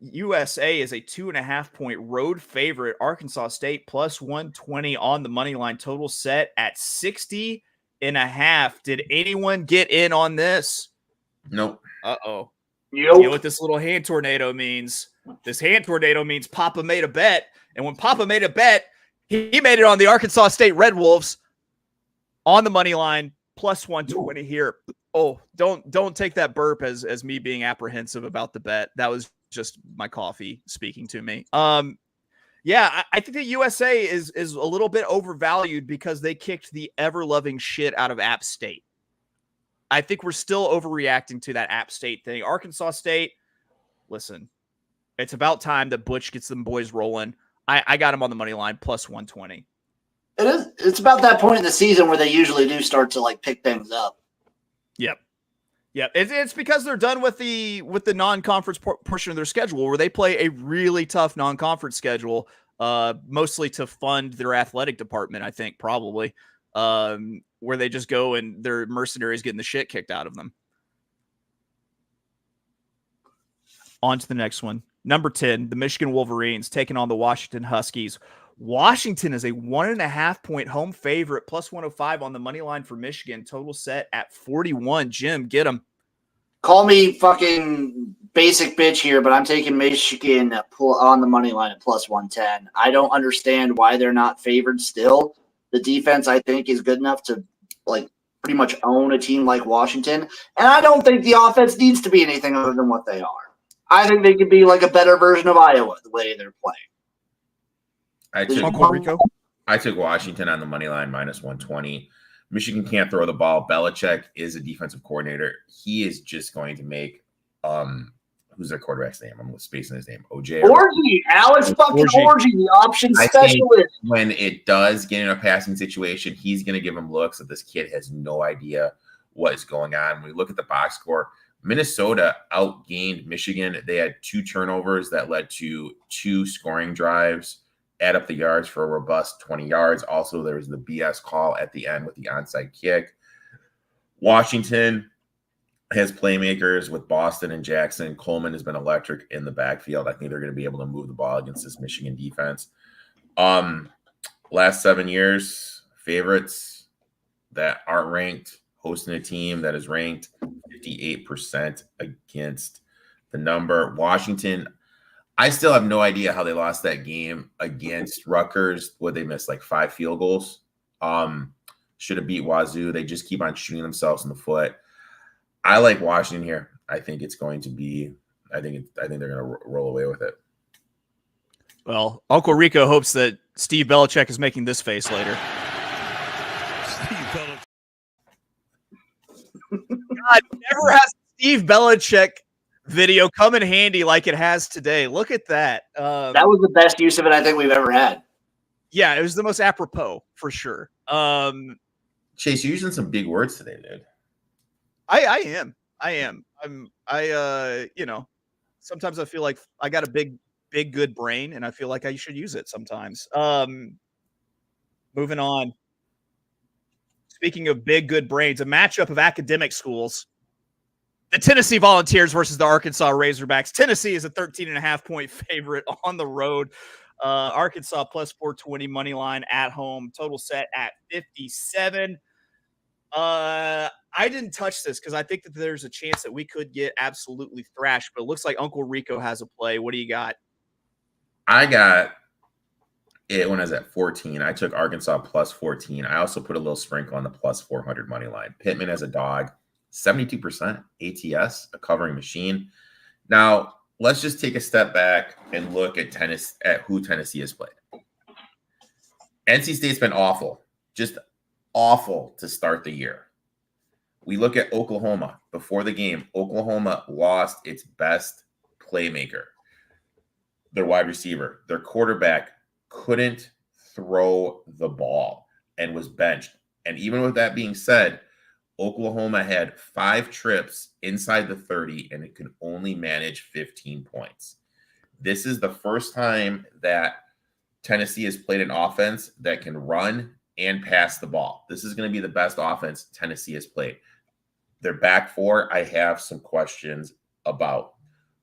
USA is a 2.5-point road favorite. Arkansas State plus 120 on the money line. Total set at 60.5. Did anyone get in on this? Nope. Uh-oh. Nope. You know what this little hand tornado means? This hand tornado means Papa made a bet. And when Papa made a bet, he made it on the Arkansas State Red Wolves on the money line, plus 120 here. Oh, don't take that burp as me being apprehensive about the bet. That was just my coffee speaking to me. Yeah, I think the USA is a little bit overvalued because they kicked the ever-loving shit out of App State. I think we're still overreacting to that App State thing. Arkansas State, listen, it's about time that Butch gets them boys rolling. I got him on the money line, plus 120. It is. It's about that point in the season where they usually do start to like pick things up. Yep. It's because they're done with the non-conference portion of their schedule, where they play a really tough non-conference schedule, mostly to fund their athletic department. I think probably where they just go and they're mercenaries getting the shit kicked out of them. On to the next one. Number 10, the Michigan Wolverines taking on the Washington Huskies. Washington is a 1.5 point home favorite, plus 105 on the money line for Michigan. Total set at 41. Jim, get them. Call me fucking basic bitch here, but I'm taking Michigan on the money line at plus 110. I don't understand why they're not favored still. The defense, I think, is good enough to like pretty much own a team like Washington. And I don't think the offense needs to be anything other than what they are. I think they could be like a better version of Iowa the way they're playing. I took Washington on the money line, minus 120. Michigan can't throw the ball. Belichick is a defensive coordinator. He is just going to make who's their quarterback's name? I'm spacing his name. Orgy. Alex fucking Orgy, the option specialist. When it does get in a passing situation, he's going to give him looks that this kid has no idea what is going on. When we look at the box score, Minnesota outgained Michigan. They had 2 turnovers that led to 2 scoring drives, add up the yards for a robust 20 yards. Also, there was the BS call at the end with the onside kick. Washington has playmakers with Boston and Jackson. Coleman has been electric in the backfield. I think they're going to be able to move the ball against this Michigan defense. Last 7 years, favorites that aren't ranked, hosting a team that is ranked 58% against the number. Washington, I still have no idea how they lost that game against Rutgers. Would they miss like 5 field goals? Should have beat Wazoo. They just keep on shooting themselves in the foot. I like Washington here. I think it's going to be. I think they're going to roll away with it. Well, Uncle Rico hopes that Steve Belichick is making this face later. God, never has Steve Belichick video come in handy like it has today. Look at that. That was the best use of it I think we've ever had. Yeah, it was the most apropos for sure. Chase, you're using some big words today, dude. I am. You know, sometimes I feel like I got a big, good brain, and I feel like I should use it sometimes. Moving on. Speaking of big, good brains, a matchup of academic schools. The Tennessee Volunteers versus the Arkansas Razorbacks. Tennessee is a 13.5 point favorite on the road. Arkansas plus 420 money line at home. Total set at 57. I didn't touch this because I think that there's a chance that we could get absolutely thrashed, but it looks like Uncle Rico has a play. What do you got? I got it when I was at 14. I took Arkansas plus 14. I also put a little sprinkle on the plus 400 money line. Pittman as a dog, 72% ATS, a covering machine. Now, let's just take a step back and look at who Tennessee has played. NC State's been awful, just awful to start the year. We look at Oklahoma. Before the game, Oklahoma lost its best playmaker, their wide receiver. Their quarterback couldn't throw the ball and was benched. And even with that being said, Oklahoma had 5 trips inside the 30, and it could only manage 15 points. This is the first time that Tennessee has played an offense that can run and pass the ball. This is going to be the best offense Tennessee has played. Their back four, I have some questions about.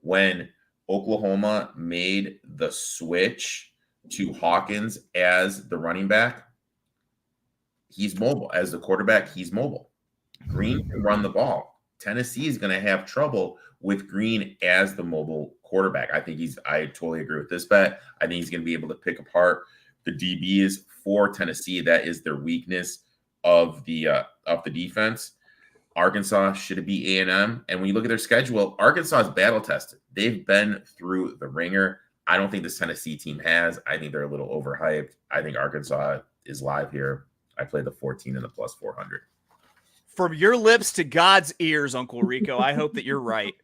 When Oklahoma made the switch to Hawkins as the running back, he's mobile. As the quarterback, he's mobile. Green can run the ball. Tennessee is going to have trouble with Green as the mobile quarterback. I totally agree with this bet. I think he's going to be able to pick apart the DBs for Tennessee. That is their weakness of the defense. Arkansas, should it be A&M? And when you look at their schedule, Arkansas is battle tested. They've been through the ringer. I don't think this Tennessee team has. I think they're a little overhyped. I think Arkansas is live here. I play the 14 and the plus 400. From your lips to God's ears, Uncle Rico. I hope that you're right.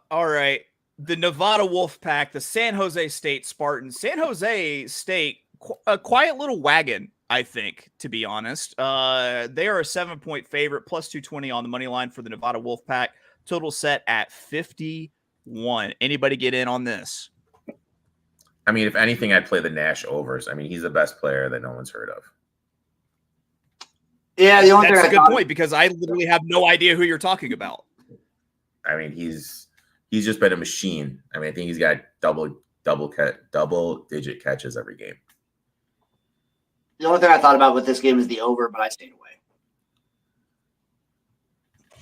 All right. The Nevada Wolfpack, the San Jose State Spartans. San Jose State, a quiet little wagon, I think, to be honest. They are a 7-point favorite, plus 220 on the money line for the Nevada Wolfpack. Total set at 51. Anybody get in on this? I mean, if anything, I'd play the Nash overs. I mean, he's the best player that no one's heard of. Yeah, that's a good point because I literally have no idea who you're talking about. I mean, he's just been a machine. I mean, I think he's got double-digit catches every game. The only thing I thought about with this game is the over, but I stayed away.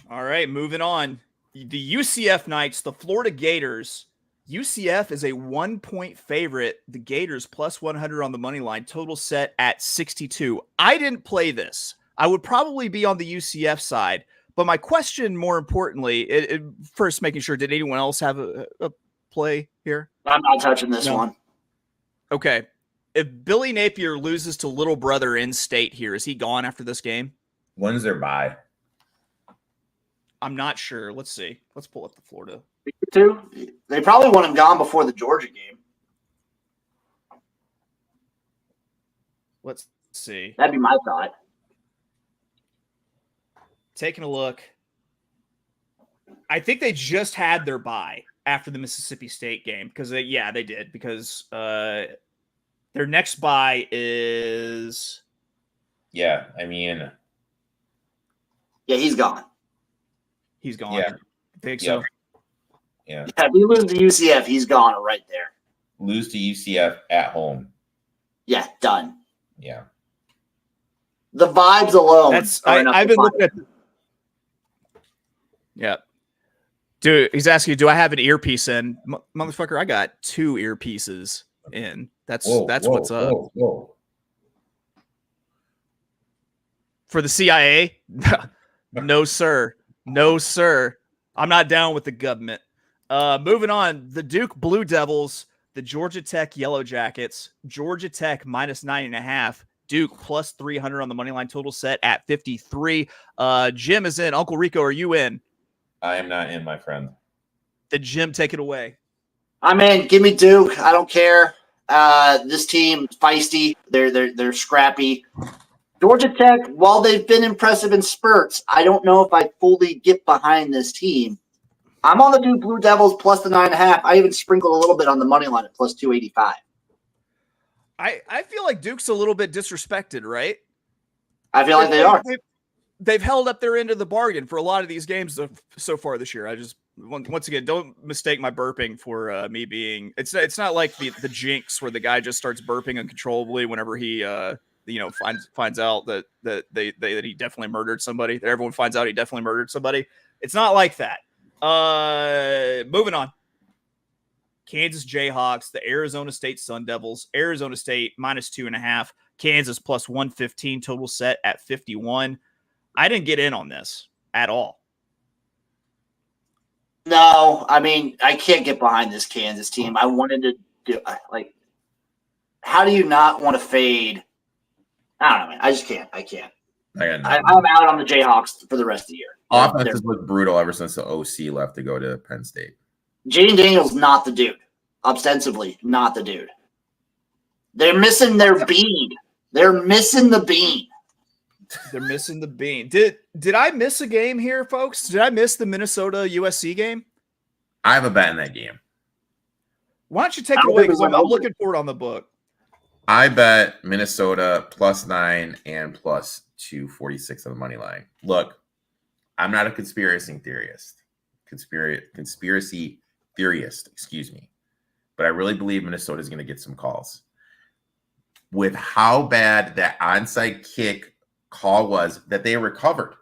All right, moving on. The UCF Knights, the Florida Gators. UCF is a 1-point favorite. The Gators plus 100 on the money line. Total set at 62. I didn't play this. I would probably be on the UCF side. But my question, more importantly, first making sure, did anyone else have a play here? I'm not touching this one. Okay. If Billy Napier loses to little brother in state here, is he gone after this game? When's their bye? I'm not sure. Let's see. Let's pull up the Florida. They probably want him gone before the Georgia game. Let's see. That'd be my thought. Taking a look. I think they just had their bye after the Mississippi State game because they did because their next bye is. Yeah, I mean. Yeah, he's gone. He's gone. Yeah. I think so. Yeah. If we lose to UCF, he's gone right there. Lose to UCF at home. Yeah, done. Yeah. The vibes alone. I've been looking at. Yeah. Dude, he's asking, do I have an earpiece in? Motherfucker, I got 2 earpieces in. That's what's up. Whoa. For the CIA? No, sir. No, sir. I'm not down with the government. Moving on, the Duke Blue Devils, the Georgia Tech Yellow Jackets, Georgia Tech minus 9.5, Duke plus 300 on the money line, total set at 53. Jim is in. Uncle Rico, are you in? I am not in, my friend. The Jim, take it away. I'm in. Give me Duke. I don't care. This team feisty. They're scrappy. Georgia Tech, while they've been impressive in spurts, I don't know if I fully get behind this team. I'm on the Duke Blue Devils plus the 9.5. I even sprinkled a little bit on the money line at plus 285. I feel like Duke's a little bit disrespected, right? I feel like they are. They've held up their end of the bargain for a lot of these games so far this year. I just once again, don't mistake my burping for me being. It's not like the jinx where the guy just starts burping uncontrollably whenever he finds out that he definitely murdered somebody. That everyone finds out he definitely murdered somebody. It's not like that. Moving on. Kansas Jayhawks, the Arizona State Sun Devils, Arizona State minus 2.5, Kansas plus 115, total set at 51. I didn't get in on this at all. No, I mean, I can't get behind this Kansas team. I wanted to do how do you not want to fade? I don't know, man. I just can't. I can't. I'm out on the Jayhawks for the rest of the year. Offense has looked brutal ever since the OC left to go to Penn State. Jaden Daniels not the dude. Ostensibly not the dude. They're missing their bean. They're missing the bean. They're missing the bean. Did I miss a game here, folks? Did I miss the Minnesota USC game? I have a bet in that game. Why don't you take it away? Because I'm looking for it on the book. I bet Minnesota plus 9 and plus 246 on the money line. Look, I'm not a conspiracy theorist. Conspiracy theorist, excuse me. But I really believe Minnesota is going to get some calls. With how bad that onside kick call was that they recovered.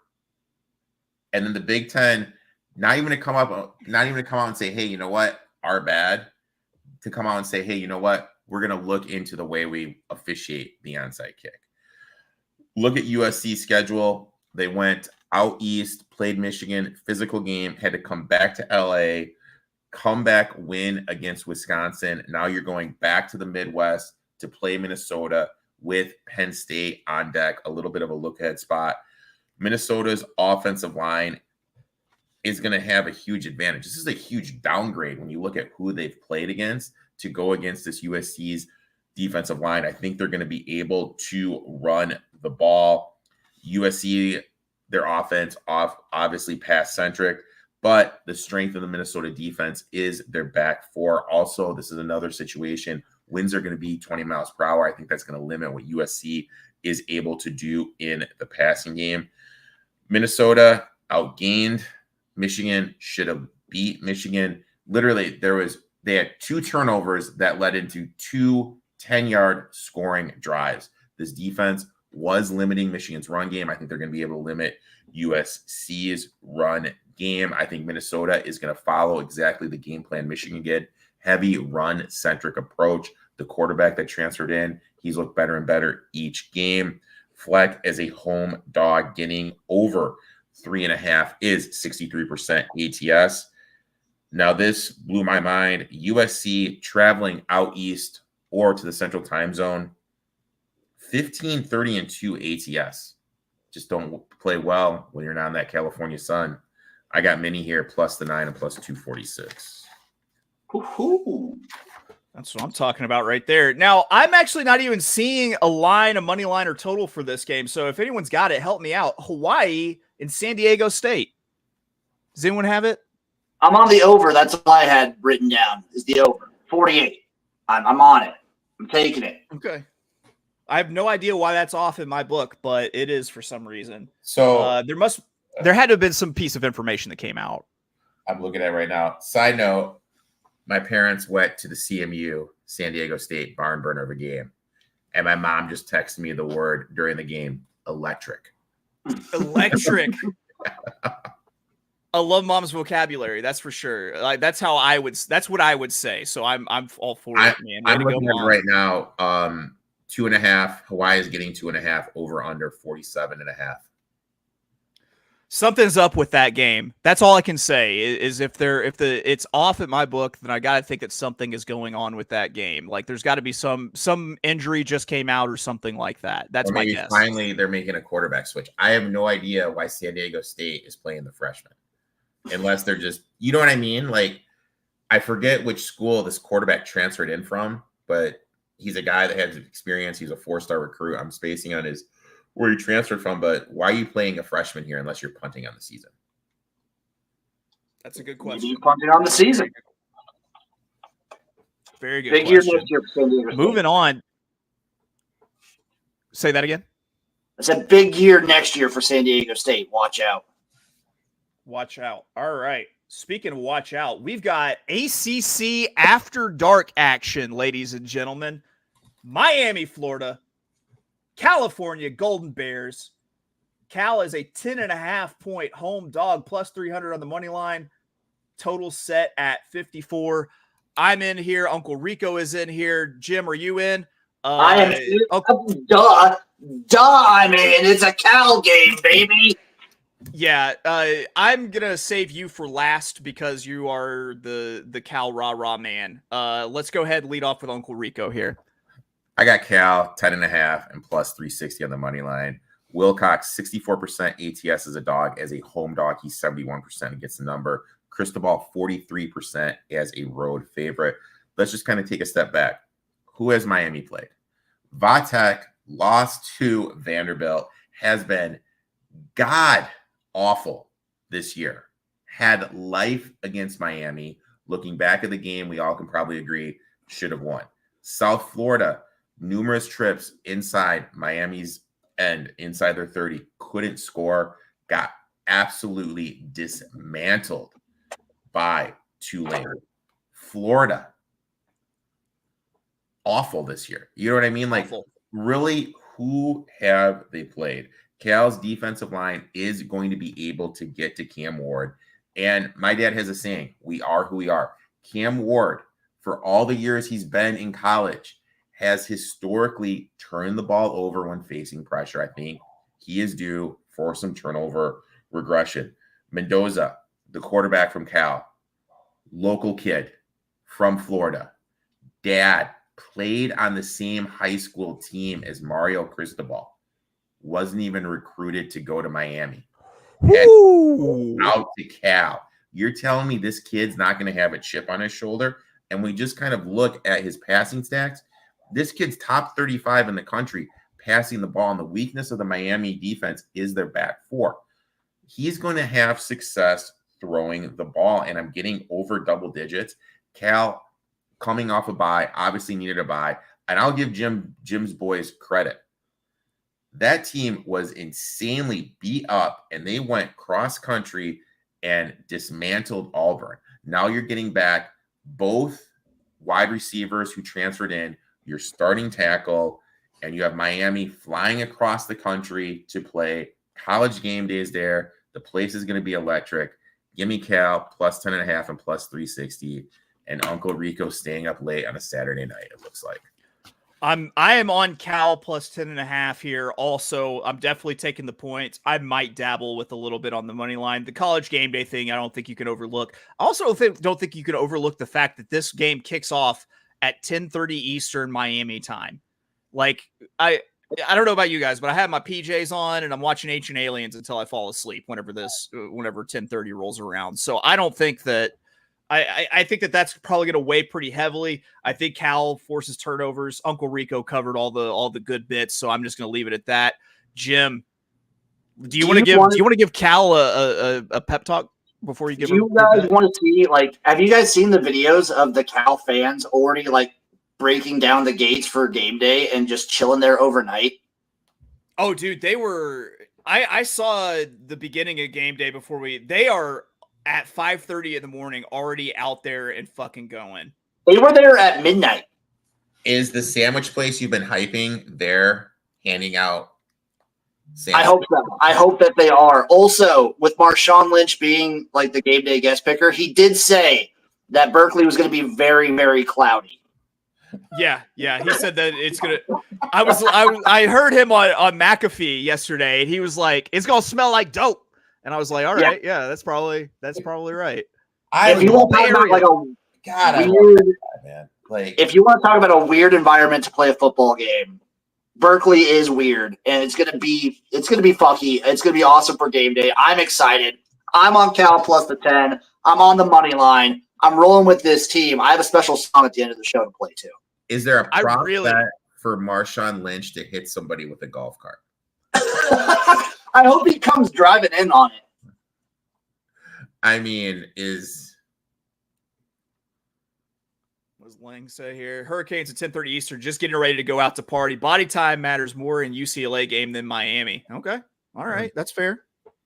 And then the Big Ten, not even to come out and say, hey, you know what? Our bad. To come out and say, hey, you know what? We're going to look into the way we officiate the onside kick. Look at USC's schedule. They went out east, played Michigan, physical game, had to come back to LA, come back, win against Wisconsin. Now you're going back to the Midwest to play Minnesota with Penn State on deck, a little bit of a look-ahead spot. Minnesota's offensive line is going to have a huge advantage. This is a huge downgrade when you look at who they've played against to go against this USC's defensive line. I think they're going to be able to run the ball. USC, their offense obviously pass-centric, but the strength of the Minnesota defense is their back four. Also, this is another situation. Winds are going to be 20 miles per hour. I think that's going to limit what USC is able to do in the passing game. Minnesota outgained Michigan, should have beat Michigan. Literally, they had 2 turnovers that led into 2 10-yard scoring drives. This defense was limiting Michigan's run game. I think they're going to be able to limit USC's run game. I think Minnesota is going to follow exactly the game plan Michigan did. Heavy run-centric approach. The quarterback that transferred in, he's looked better and better each game. Fleck as a home dog getting over 3.5 is 63% ATS. Now, this blew my mind. USC traveling out east or to the central time zone, 15, 30, and 2 ATS. Just don't play well when you're not in that California sun. I got mini here, plus the 9 and plus 246. Woo-hoo. That's what I'm talking about right there. Now, I'm actually not even seeing a line, a money line, or total for this game. So if anyone's got it, help me out. Hawaii and San Diego State. Does anyone have it? I'm on the over. That's all I had written down is the over. 48. I'm on it. I'm taking it. Okay. I have no idea why that's off in my book, but it is for some reason. So there had to have been some piece of information that came out. I'm looking at it right now. Side note, my parents went to the CMU, San Diego State barn burner of a game. And my mom just texted me the word during the game, electric. Electric. I love mom's vocabulary. That's for sure. Like that's what I would say. So I'm all for it, man. I'm looking at it right now. 2.5. Hawaii is getting 2.5 over under 47.5. Something's up with that game. That's all I can say is if it's off at my book, then I got to think that something is going on with that game. Like there's got to be some injury just came out or something like that. That's my guess. Finally, they're making a quarterback switch. I have no idea why San Diego State is playing the freshman, unless they're just, you know what I mean? Like I forget which school this quarterback transferred in from, but he's a guy that has experience. He's a 4-star recruit. I'm spacing on where he transferred from, but why are you playing a freshman here unless you're punting on the season? That's a good question. Maybe punting on the season. Very good. Big year next year for San Diego State. Moving on. Say that again. It's a big year next year for San Diego State. Watch out. Watch out. All right. Speaking of watch out, we've got ACC After Dark action, ladies and gentlemen. Miami, Florida. California Golden Bears. Cal is a 10.5-point home dog, plus 300 on the money line. Total set at 54. I'm in here. Uncle Rico is in here. Jim, are you in? I am in. Duh, I'm in. It's a Cal game, baby. Yeah, I'm gonna save you for last because you are the Cal rah-rah man. Let's go ahead and lead off with Uncle Rico here. I got Cal 10.5 and plus 360 on the money line. Wilcox 64% ATS as a dog. As a home dog, he's 71% against the number. Cristobal 43% as a road favorite. Let's just kind of take a step back. Who has Miami played? Vatek lost to Vanderbilt, has been god awful this year. Had life against Miami. Looking back at the game, we all can probably agree should have won. South Florida, numerous trips inside Miami's end, inside their 30, couldn't score, got absolutely dismantled by Tulane. Florida, awful this year. You know what I mean? Like, Awful. really, who have they played? Cal's defensive line is going to be able to get to Cam Ward. And my dad has a saying, we are who we are. Cam Ward, for all the years he's been in college, has historically turned the ball over when facing pressure. I think he is due for some turnover regression. Mendoza, the quarterback from Cal, local kid from Florida. Dad played on the same high school team as Mario Cristobal. Wasn't even recruited to go to Miami. Out to Cal. You're telling me this kid's not going to have a chip on his shoulder? And we just kind of look at his passing stats. This kid's top 35 in the country passing the ball, and the weakness of the Miami defense is their back four. He's going to have success throwing the ball, and I'm getting over double digits. Cal, coming off a bye, obviously needed a bye, and I'll give Jim's boys credit. That team was insanely beat up, and they went cross-country and dismantled Auburn. Now you're getting back both wide receivers who transferred in, your starting tackle, and you have Miami flying across the country to play. College game days there. The place is going to be electric. Give me Cal plus 10.5 and plus 360, and Uncle Rico staying up late on a Saturday night, it looks like. I am on Cal plus 10.5 here. Also, I'm definitely taking the points. I might dabble with a little bit on the money line. The college game day thing, I don't think you can overlook. I also don't think you can overlook the fact that this game kicks off at 10:30 Eastern Miami time. Like, I don't know about you guys, but I have my PJs on and I'm watching Ancient Aliens until I fall asleep whenever 10:30 rolls around. So I don't think that I think that that's probably going to weigh pretty heavily. I think Cal forces turnovers. Uncle Rico covered all the good bits, so I'm just going to leave it at that. Jim, do you want to give Cal a pep talk before you give? Do you guys want to see, like, have you guys seen the videos of the Cal fans already like breaking down the gates for game day and just chilling there overnight? Oh, dude, they were. I saw the beginning of game day before they are at 5:30 in the morning already out there and fucking going. They were there at midnight. Is the sandwich place you've been hyping there handing out sandwiches? I hope so. I hope that they are. Also, with Marshawn Lynch being like the game day guest picker, he did say that Berkeley was going to be very, very cloudy. Yeah. He said that it's gonna. I heard him on McAfee yesterday, and he was like, "It's gonna smell like dope." And I was like, all right, yeah, that's probably right. If you want to talk about like a weird, man. Like, if you want to talk about a weird environment to play a football game, Berkeley is weird, and it's gonna be fucky. It's gonna be awesome for game day. I'm excited. I'm on Cal plus the 10. I'm on the money line. I'm rolling with this team. I have a special song at the end of the show to play too. Is there a prop bet for Marshawn Lynch to hit somebody with a golf cart? I hope he comes driving in on it. I mean, what does Lang say here? Hurricanes at 10:30 Eastern, just getting ready to go out to party. Body time matters more in UCLA game than Miami. Okay. All right. That's fair.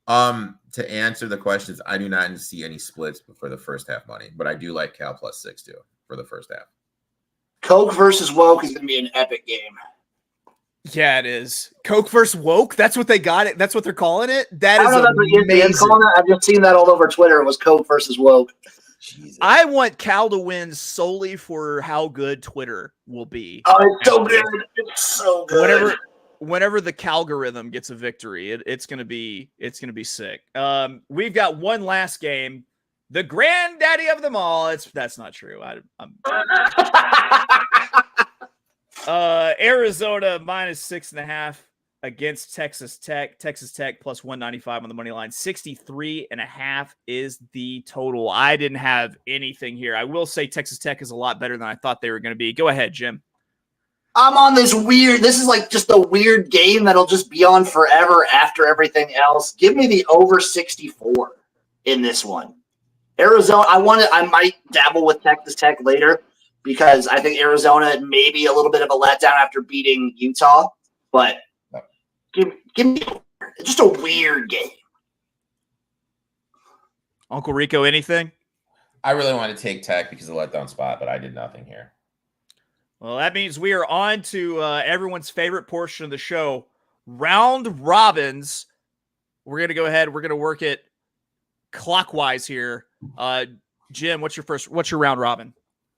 To answer the questions, I do not see any splits for the first half money, but I do like Cal plus 6 too for the first half. Coke versus Woke is going to be an epic game. Yeah, it is. Coke versus Woke. That's what they got it. That's what they're calling it. That is amazing. I've just seen that all over Twitter. It was Coke versus Woke. Jesus. I want Cal to win solely for how good Twitter will be. Oh, it's so good. It's so good. Whenever the Calgorithm gets a victory, it's gonna be sick. We've got one last game. The granddaddy of them all. That's not true. Arizona minus 6.5 against Texas Tech. Texas Tech plus 195 on the money line. 63.5 is the total. I didn't have anything here. I will say Texas Tech is a lot better than I thought they were going to be. Go ahead, Jim. I'm on this is like just a weird game that'll just be on forever after everything else. Give me the over 64 in this one. Arizona, I might dabble with Texas Tech later, because I think Arizona may be a little bit of a letdown after beating Utah, but give me just a weird game. Uncle Rico, anything? I really want to take Tech because of the letdown spot, but I did nothing here. Well, that means we are on to everyone's favorite portion of the show, round robins. We're going to go ahead. We're going to work it clockwise here. Jim, what's your round robin?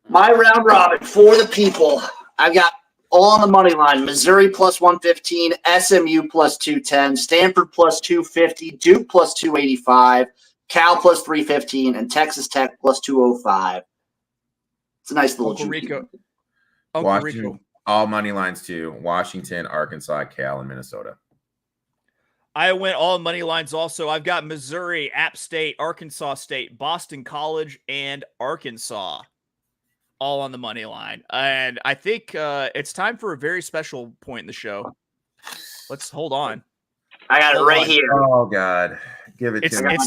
My round robin for the people. I've got all on the money line. Missouri plus 115, SMU plus 210, Stanford plus 250, Duke plus 285, Cal plus 315, and Texas Tech plus 205. It's a nice little Uncle juicy. Rico. Uncle Rico. All money lines too. Washington, Arkansas, Cal, and Minnesota. I went all money lines also. I've got Missouri, App State, Arkansas State, Boston College, and Arkansas all on the money line. And I think it's time for a very special point in the show. Let's hold on. I got it right here. Oh, God. Give it to me.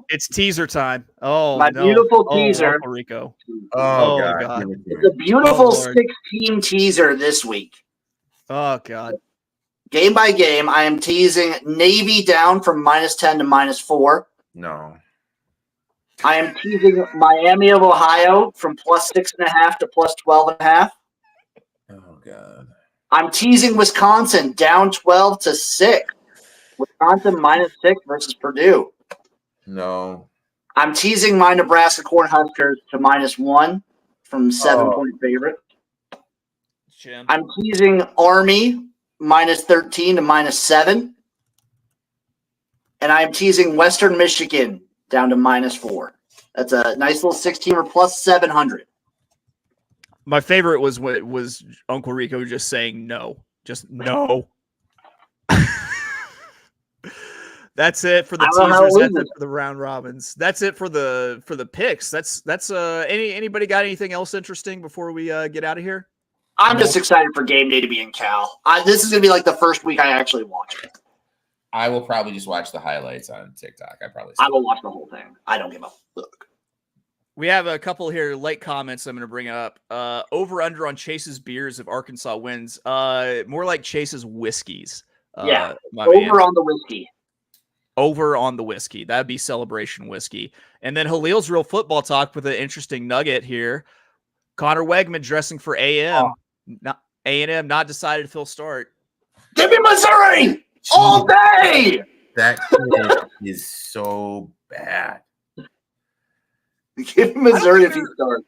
It's teaser time. Oh, my beautiful teaser. Uncle Rico. Oh, God. It's a beautiful 6-team teaser this week. Oh, God. Game by game, I am teasing Navy down from -10 to -4. No. I am teasing Miami of Ohio from +6.5 to +12.5. Oh, God. I'm teasing Wisconsin down 12 to 6. Wisconsin -6 versus Purdue. No. I'm teasing my Nebraska Cornhuskers to -1 from 7-point favorite. Jim. I'm teasing Army -13 to -7. And I'm teasing Western Michigan down to -4. That's a nice little 6-teamer plus 700. My favorite was Uncle Rico just saying no. Just no. That's it for the teasers. That's it for the round robins. That's it for the picks. That's anybody got anything else interesting before we get out of here? I'm just excited for game day to be in Cal. This is going to be like the first week I actually watch it. I will probably just watch the highlights on TikTok. I will watch the whole thing. I don't give a fuck. We have a couple here late comments I'm going to bring up. Over under on Chase's beers if Arkansas wins. More like Chase's whiskeys. Over on the whiskey. Over on the whiskey. That'd be Celebration whiskey. And then Halil's Real Football Talk with an interesting nugget here. Connor Wegman dressing for A&M. A&M not decided if he'll start. Give me Missouri all day. That kid is so bad. Give me Missouri if he starts.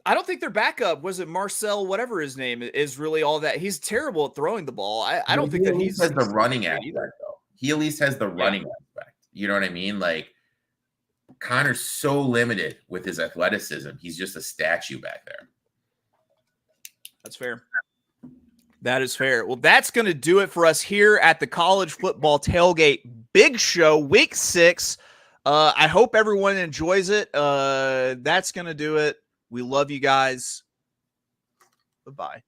I don't think their backup, was it Marcel, whatever his name is, really all that. He's terrible at throwing the ball. I don't think that he has the running aspect, though. He at least has the running aspect. You know what I mean? Like, Connor's so limited with his athleticism. He's just a statue back there. That's fair. That is fair. Well, that's going to do it for us here at the College Football Tailgate Big Show, Week 6. I hope everyone enjoys it. That's going to do it. We love you guys. Bye-bye.